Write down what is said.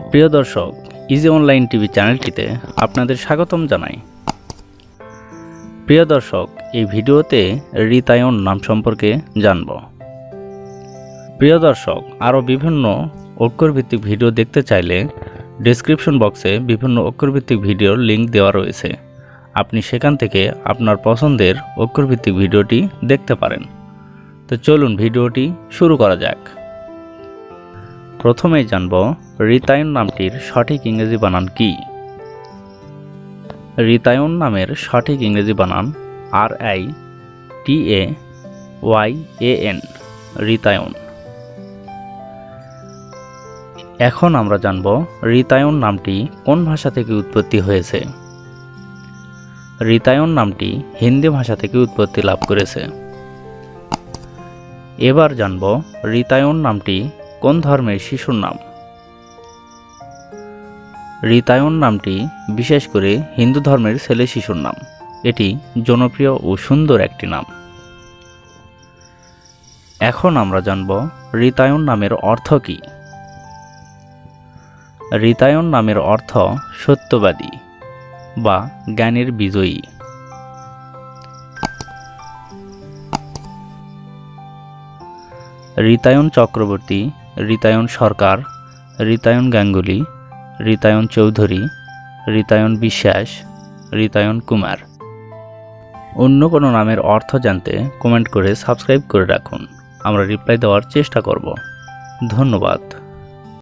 প্রিয় দর্শক, easy online TV চ্যানেলটিতে আপনাদের স্বাগতম জানাই। প্রিয় দর্শক, এই ভিডিওতে রিতায়ন নাম সম্পর্কে জানব। প্রিয় দর্শক, আরও বিভিন্ন অক্ষরভিত্তিক ভিডিও দেখতে চাইলে ডেসক্রিপশন বক্সে বিভিন্ন অক্ষরভিত্তিক ভিডিওর লিঙ্ক দেওয়া রয়েছে। আপনি সেখান থেকে আপনার পছন্দের অক্ষরভিত্তিক ভিডিওটি দেখতে পারেন। তো চলুন ভিডিওটি শুরু করা যাক। প্রথমেই জানব রিতায়ন নামটির সঠিক ইংরেজি বানান কি। রিতায়ন নামের সঠিক ইংরেজি বানান RITAYAN, রিতায়ন। এখন আমরা জানব রিতায়ন নামটি কোন ভাষা থেকে উৎপত্তি হয়েছে। রিতায়ন নামটি হিন্দি ভাষা থেকে উৎপত্তি লাভ করেছে। এবার জানব রিতায়ন নামটি কোন ধর্মের শিশুর নাম। রিতায়ন নামটি বিশেষ করে হিন্দু ধর্মের ছেলে শিশুর নাম। এটি জনপ্রিয় ও সুন্দর একটি নাম। এখন আমরা জানব রিতায়ন নামের অর্থ কী। রিতায়ন নামের অর্থ সত্যবাদী বা জ্ঞানের বিজয়ী। রিতায়ন চক্রবর্তী, রিতায়ন সরকার, রিতায়ন গাঙ্গুলি, রিতায়ন চৌধুরী, রিতায়ন বিশ্বাস, রিতায়ন কুমার। অন্য কোনো নামের অর্থ জানতে কমেন্ট করে সাবস্ক্রাইব করে রাখুন। আমরা রিপ্লাই দেওয়ার চেষ্টা করব। ধন্যবাদ।